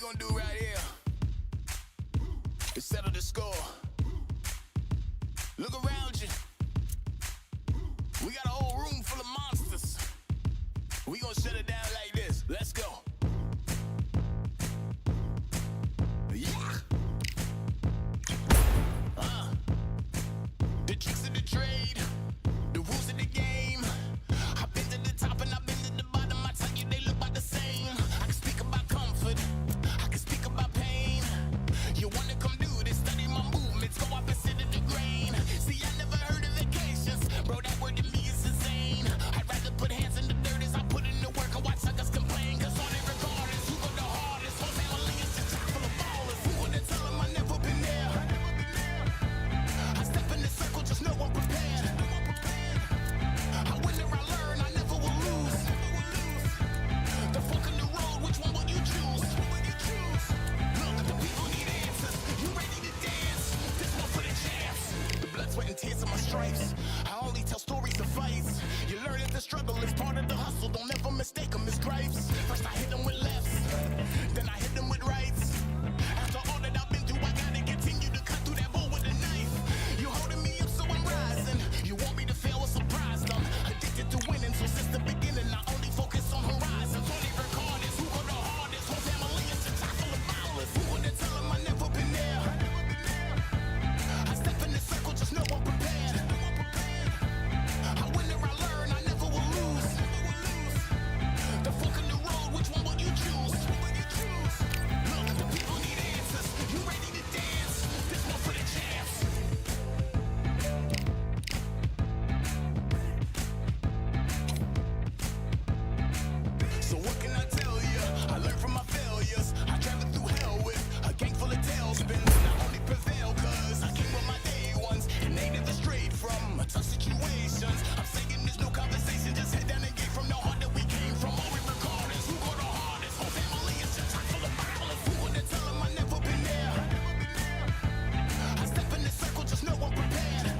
gonna do right here is settle the score. Look around you. We got a whole room full of monsters. We gonna shut it down like this. Let's go. Yeah. The tricks of the trade, the rules of the game. I've been to the top and I've been to the bottom. I tell you they look about the same. I can speak about comfort, I can speak about pain. You wanna come do this, study my movements, go opposite of the grain. See, I never heard of vacations, bro, that word to me is insane. I'd rather put hands in the dirt as I put in the work and watch suckers complain. Cause on it regardless, who go the hardest? Whole family is just chock full of ballers. Who wanna tell them I never been there? I step in the circle, just know I'm prepared. I win or I learn, I never will lose. The fork in the road, which one will you choose? Look, the people need answers. You ready to dance? This one for the champs. The blood, sweat, and tears of my stripes. I only tell stories of fights. You learn that the struggle is part of the hustle. Don't ever mistake them as gripes. First I hit them with lefts, then I hit them with rights. After all that I've been through, I gotta continue to cut through that bull with a knife. You holding me up, so I'm rising. You want me to fail or surprise them. Addicted to winning, so since the beginning, I only focus on horizons. Only recorders, who go the hardest? Whole family is just chock full of ballers. Who wanna tell them I never been there? I step in the circle, just know I'm prepared. I win or I learn, I never will lose. The fork in the road, which one will you choose? Look, the people need answers. You ready to dance? This one for the champs. So what can I tell you? I learned from my failures. I traveled through hell with a gang full of tailspins. I only prevail cause I came with my day ones, and they never strayed from tough situations. I'm saying there's no conversation, just head down and get from the heart that we came from. All we regardless, who go the hardest? Whole family is just chock full of ballers. Who wanna tell them I never been there? I step in the circle, just know I'm prepared.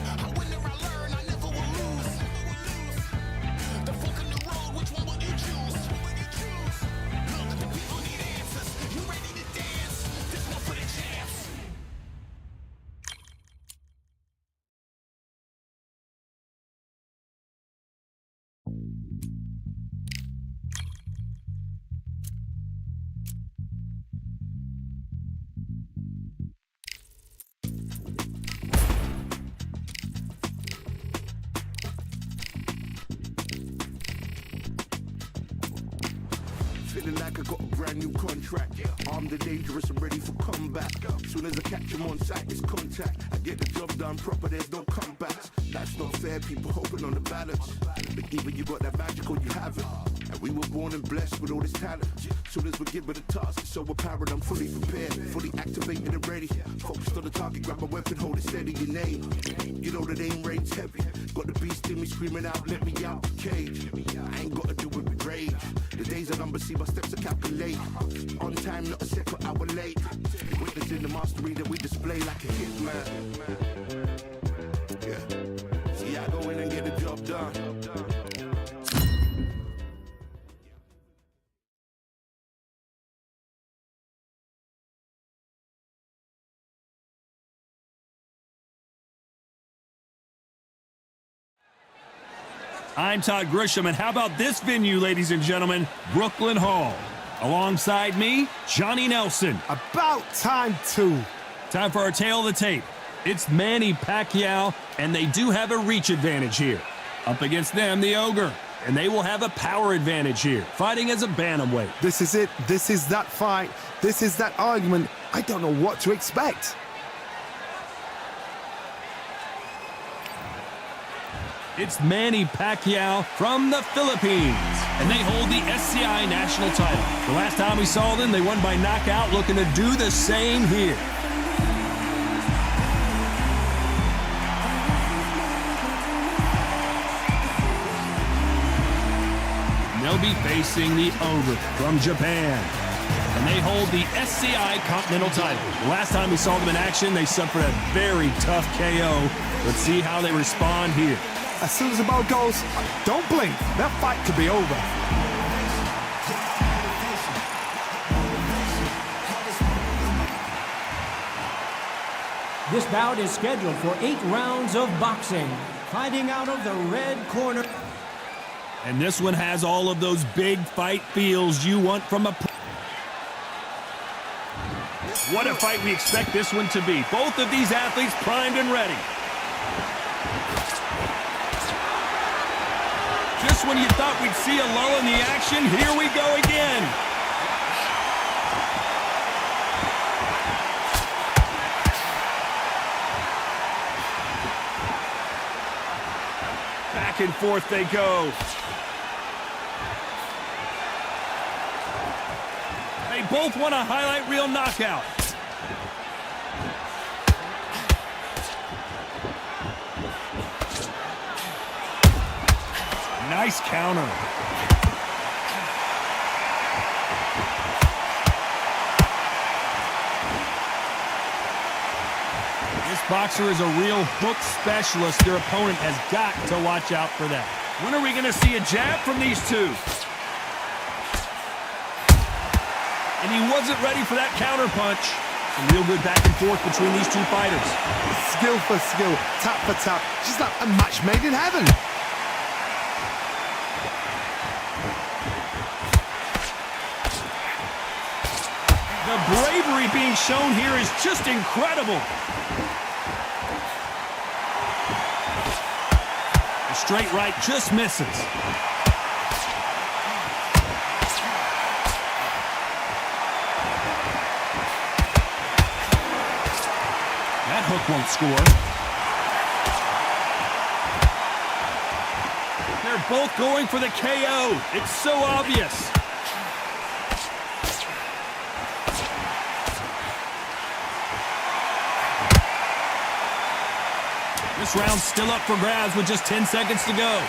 I win or I learn, I never will lose. The fork in the road, which one will you choose? Look, the people need answers. You ready to dance? This one for the champs. Feeling like I got a brand new contract. Armed and dangerous and ready for comeback. Soon as I catch him on sight, it's contact. I get the job done proper, there's no comebacks. That's not fair, people hoping on the balance. But either you got that magic or you haven't. And we were born and blessed with all this talent. Soon as we're given the task, it's so apparent I'm fully prepared, fully activated and ready. Focused on the target, grab my weapon, hold it steady, your name. You know that aim rain's heavy. Got the beast in me screaming out, let me out the cage. I ain't gotta do it with rage. The days are numbered, see my steps are calculate. On time, not a second hour late. Witnessing the mastery that we display like a hitman. Yeah. See, I go in and get the job done. I'm Todd Grisham, and how about this venue, ladies and gentlemen? Brooklyn Hall. Alongside me, Johnny Nelson. About time, too. Time for our tale of the tape. It's Manny Pacquiao, and they do have a reach advantage here. Up against them, the Ogre, and they will have a power advantage here, fighting as a bantamweight. This is it. This is that fight. This is that argument. I don't know what to expect. It's Manny Pacquiao from the Philippines, and they hold the SCI national title. The last time we saw them, they won by knockout, looking to do the same here. And they'll be facing the Ogre from Japan, and they hold the SCI Continental title. The last time we saw them in action, they suffered a very tough KO. Let's see how they respond here. As soon as the ball goes, don't blink. That fight could be over. This bout is scheduled for 8 rounds of boxing. Fighting out of the red corner. And this one has all of those big fight feels you want from a... What a fight we expect this one to be. Both of these athletes primed and ready. Just when you thought we'd see a lull in the action, here we go again. Back and forth they go. They both want a highlight reel knockout. Nice counter. This boxer is a real hook specialist. Their opponent has got to watch out for that. When are we going to see a jab from these two? And he wasn't ready for that counter punch. Some real good back and forth between these two fighters. Skill for skill, tap for tap. Just like a match made in heaven. The bravery being shown here is just incredible. The straight right just misses. That hook won't score. They're both going for the KO. It's so obvious. This round's still up for grabs with just 10 seconds to go.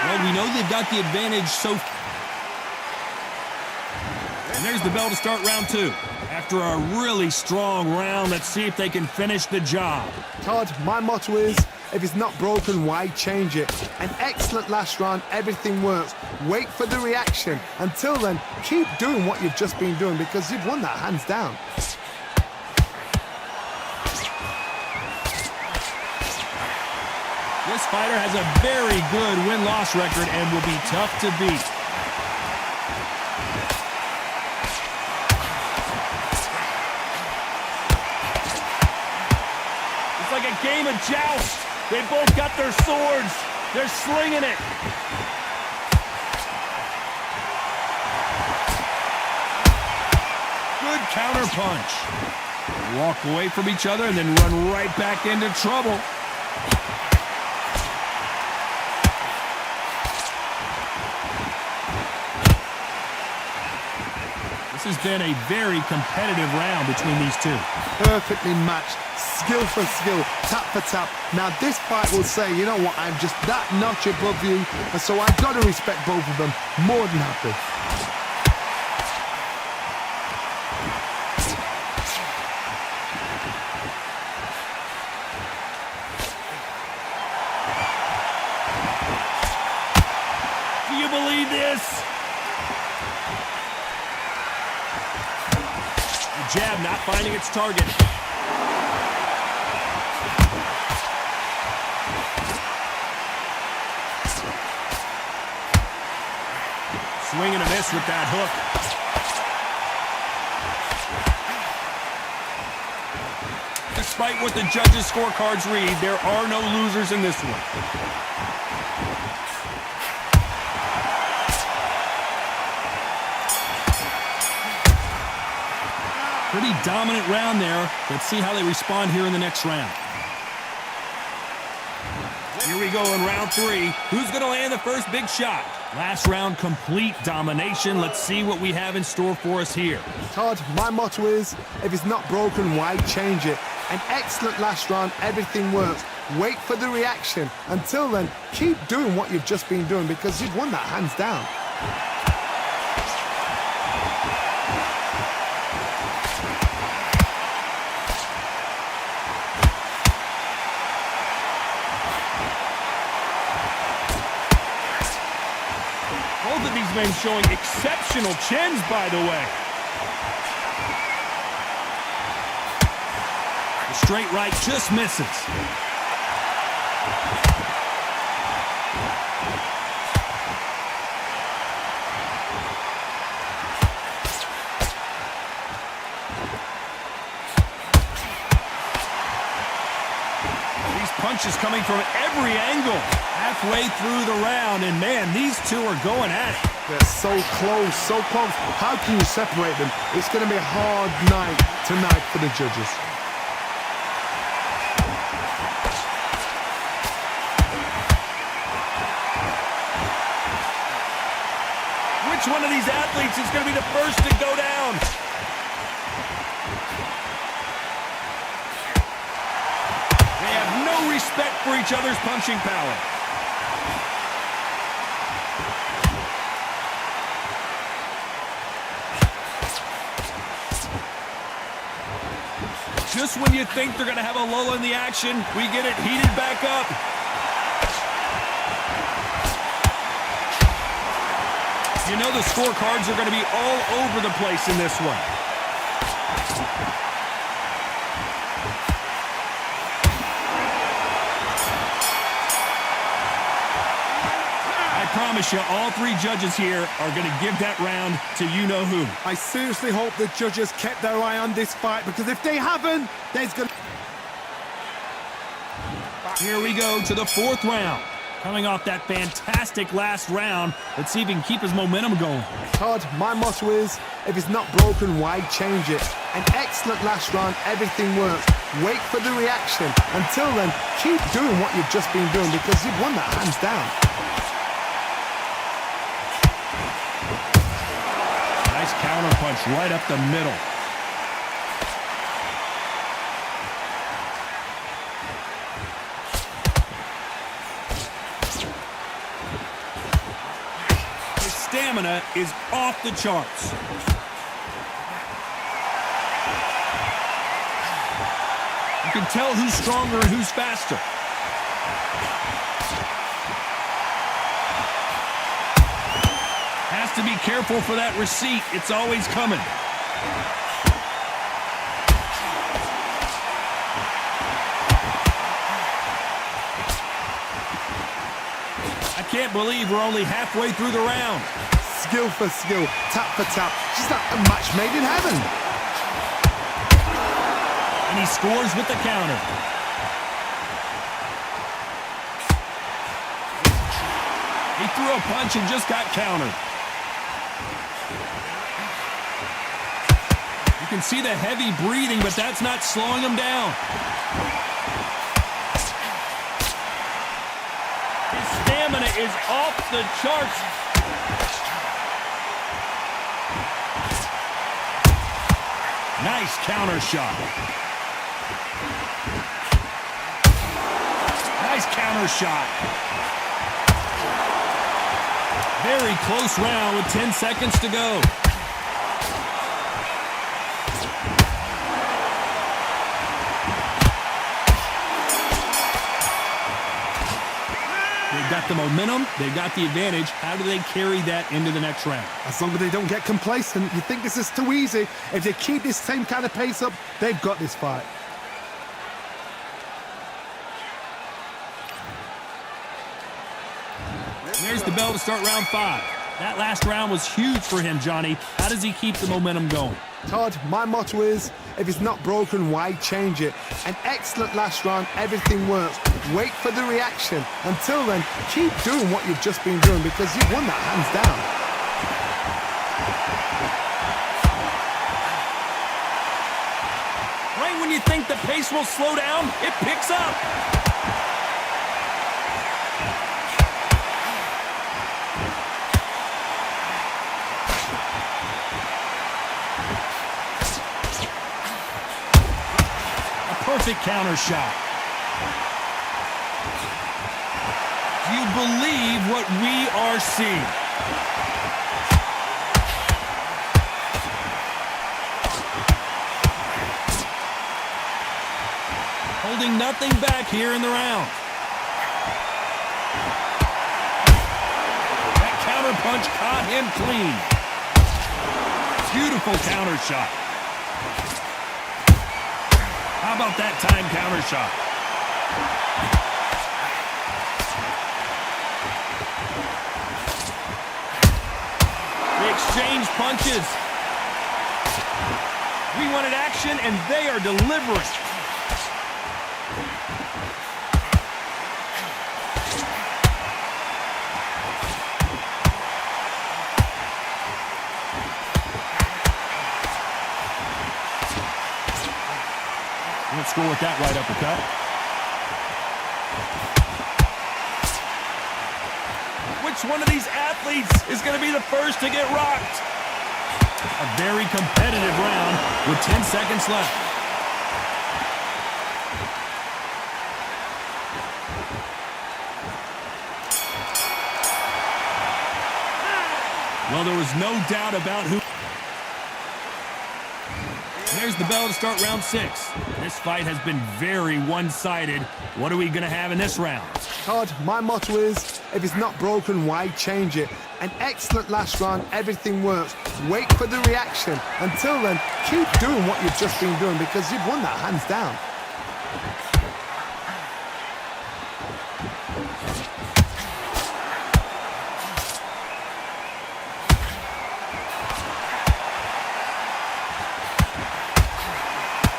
Well, we know they've got the advantage so... And there's the bell to start round 2. After a really strong round, let's see if they can finish the job. Todd, my motto is, if it's not broken, why change it? An excellent last round, everything works. Wait for the reaction. Until then, keep doing what you've just been doing because you've won that hands down. This fighter has a very good win-loss record and will be tough to beat. It's like a game of joust. They both got their swords. They're slinging it. Good counter punch. Walk away from each other and then run right back into trouble. This has been a very competitive round between these two. Perfectly matched, skill for skill, tap for tap. Now this fight will say, you know what, I'm just that notch above you, and so I've got to respect both of them. More than happy. Do you believe this? The jab not finding its target. Swing and a miss with that hook. Despite what the judges' scorecards read, there are no losers in this one. Pretty dominant round there. Let's see how they respond here in the next round. Here we go in round 3. Who's going to land the first big shot? Last round, complete domination. Let's see what we have in store for us here. Todd, my motto is, if it's not broken, why change it? An excellent last round, everything works. Wait for the reaction. Until then, keep doing what you've just been doing because you've won that hands down. men showing exceptional chins, by the way. The straight right just misses. Punches coming from every angle. Halfway through the round, and man, these two are going at it. They're so close, so close. How can you separate them? It's going to be a hard night tonight for the judges. Which one of these athletes is going to be the first to go down? Respect for each other's punching power. Just when you think they're going to have a lull in the action, we get it heated back up. You know the scorecards are going to be all over the place in this one. I promise you, all three judges here are going to give that round to you-know-who. I seriously hope the judges kept their eye on this fight, because if they haven't, there's going to... Here we go to the fourth round. Coming off that fantastic last round, let's see if he can keep his momentum going. Todd, my motto is, if it's not broken, why change it? An excellent last round, everything works. Wait for the reaction. Until then, keep doing what you've just been doing, because you've won that hands down. Nice counter punch right up the middle. His stamina is off the charts. You can tell who's stronger and who's faster. Has to be careful for that receipt. It's always coming. I can't believe we're only halfway through the round. Skill for skill, tap for tap. Just like a match made in heaven. And he scores with the counter. He threw a punch and just got countered. You can see the heavy breathing, but that's not slowing him down. His stamina is off the charts. Nice counter shot. Nice counter shot. Very close round with 10 seconds to go. They've got the momentum, they've got the advantage. How do they carry that into the next round? As long as they don't get complacent, you think this is too easy. If they keep this same kind of pace up, they've got this fight. There's the bell to start round 5. That last round was huge for him, Johnny. How does he keep the momentum going? Todd, my motto is, if it's not broken, why change it? An excellent last round, everything works. Wait for the reaction. Until then, keep doing what you've just been doing, because you've won that hands down. Right when you think the pace will slow down, it picks up. Perfect counter shot. Do you believe what we are seeing? Holding nothing back here in the round. That counter punch caught him clean. Beautiful counter shot. How about that time counter shot? They exchange punches. We wanted action, and they are delivering. Let's go with that right uppercut. Which one of these athletes is going to be the first to get rocked? A very competitive round with 10 seconds left. Well, there was no doubt about who. There's the bell to start round 6. This fight has been very one-sided. What are we going to have in this round? Todd, my motto is, if it's not broken, why change it? An excellent last round, everything works. Wait for the reaction. Until then, keep doing what you've just been doing because you've won that hands down.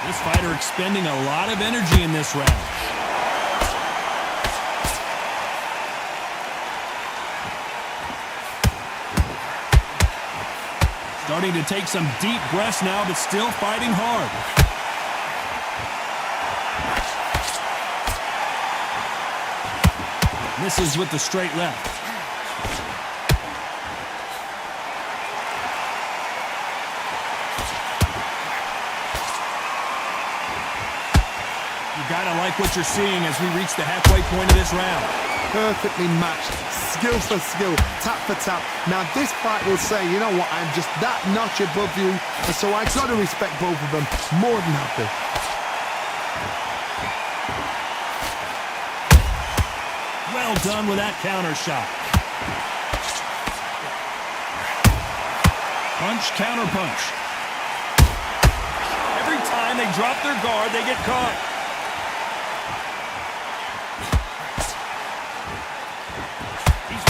This fighter expending a lot of energy in this round. Starting to take some deep breaths now, but still fighting hard. Misses with the straight left. You gotta like what you're seeing as we reach the halfway point of this round. Perfectly matched, skill for skill, tap for tap. Now this fight will say, you know what, I'm just that notch above you, and so I got to respect both of them. More than happy. Well done with that counter shot. Punch, counter punch. Every time they drop their guard, they get caught.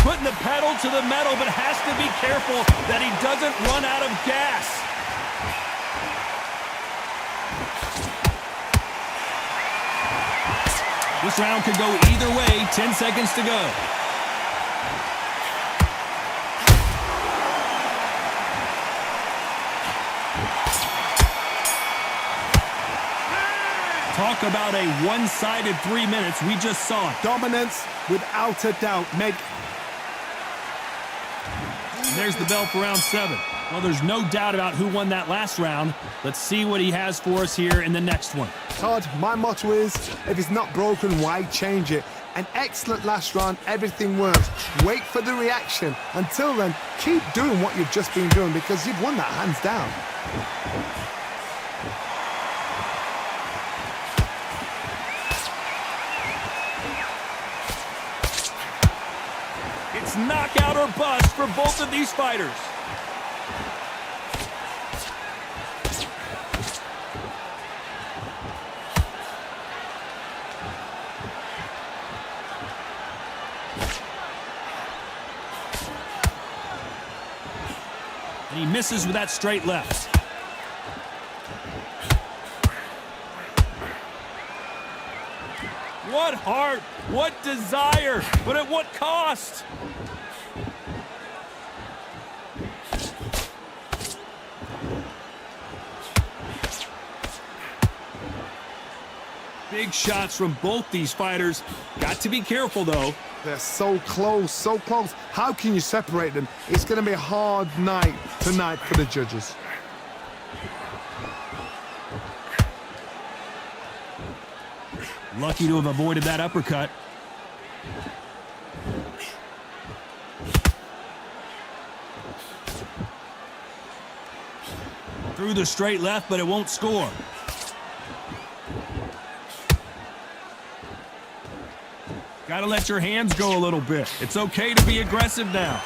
Putting the pedal to the metal, but has to be careful that he doesn't run out of gas. This round could go either way. 10 seconds to go. Talk about a one-sided 3 minutes. We just saw it. Dominance, without a doubt. There's the bell for round 7. Well, there's no doubt about who won that last round. Let's see what he has for us here in the next one. Todd, my motto is, if it's not broken, why change it? An excellent last round, everything works. Wait for the reaction. Until then, keep doing what you've just been doing because you've won that hands down. It's knockout or bust for both of these fighters. And he misses with that straight left. What heart, what desire, but at what cost? Big shots from both these fighters. Got to be careful, though. They're so close, so close. How can you separate them? It's going to be a hard night tonight for the judges. Lucky to have avoided that uppercut. Through the straight left, but it won't score. Got to let your hands go a little bit. It's okay to be aggressive now.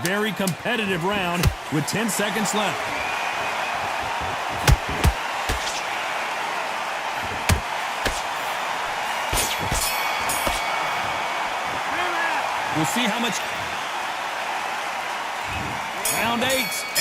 very competitive round with 10 seconds left. We'll see how much. Round 8,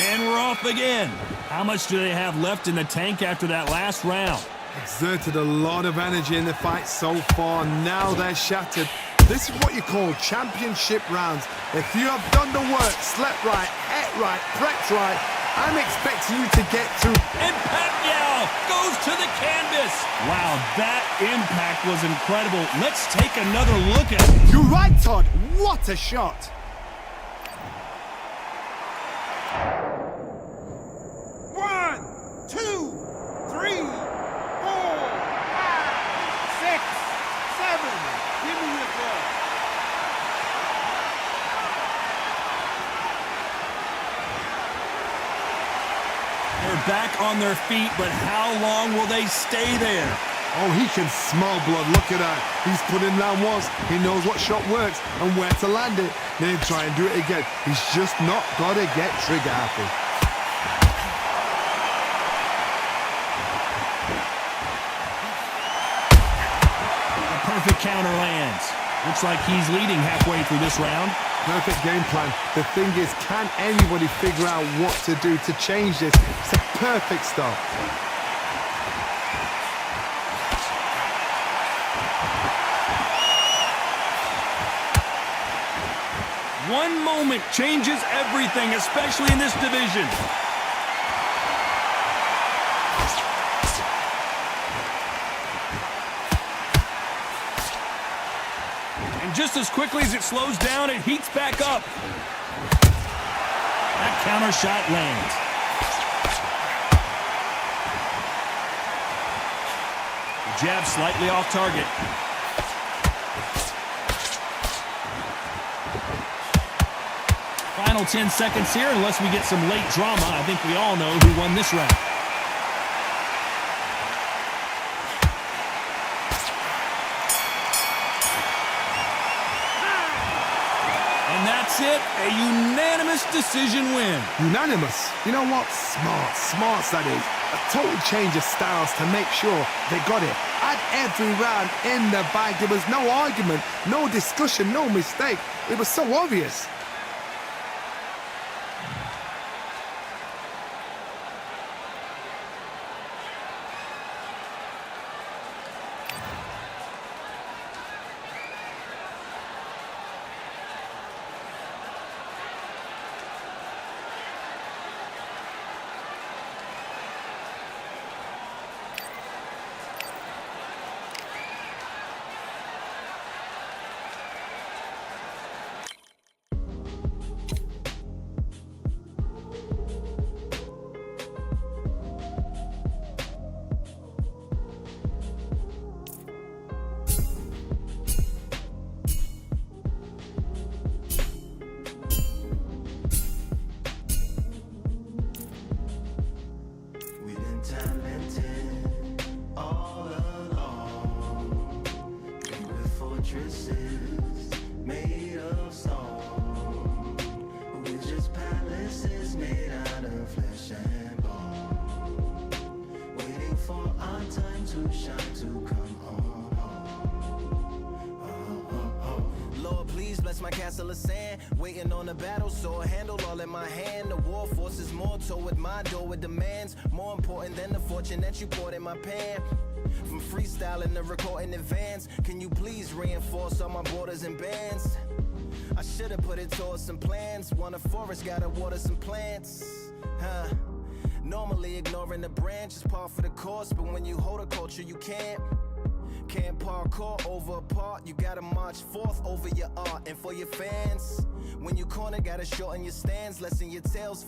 and we're off again. How much do they have left in the tank after that last round? Exerted a lot of energy in the fight so far. Now they're shattered. This is what you call championship rounds. If you have done the work, slept right, ate right, prepped right, I'm expecting you to get through. And Pacquiao goes to the canvas. Wow, that impact was incredible. Let's take another look at it. You're right, Todd. What a shot. They're back on their feet, but how long will they stay there? Oh, he can smell blood. Look at that. He's put in down once. He knows what shot works and where to land it. Then try and do it again. He's just not got to get trigger happy. The perfect counter lands. Looks like he's leading halfway through this round. Perfect game plan. The thing is, can anybody figure out what to do to change this? It's a perfect start. One moment changes everything, especially in this division. And just as quickly as it slows down, it heats back up. That counter shot lands. The jab slightly off target. Final 10 seconds here, unless we get some late drama. I think we all know who won this round. And that's it, a unanimous decision win. Unanimous? You know what? Smart. Smarts, that is. A total change of styles to make sure they got it. At every round in the bag, there was no argument, no discussion, no mistake. It was so obvious. Made of stone, we're just palaces made out of flesh and bone, waiting for our time to shine, to come home. Lord, please bless my castle of sand, waiting on the battle sword, handle all in my hand. The war forces more toward my door with demands, more important than the fortune that you poured in my pan. From freestyling to recording advance, can you please reinforce all my borders and bands? I should've put it towards some plans. Want a forest, gotta water some plants. Normally ignoring the branch is par for the course, but when you hold a culture you can't parkour over a part. You gotta march forth over your art. And for your fans, when you corner, gotta shorten your stance, lessen your tails.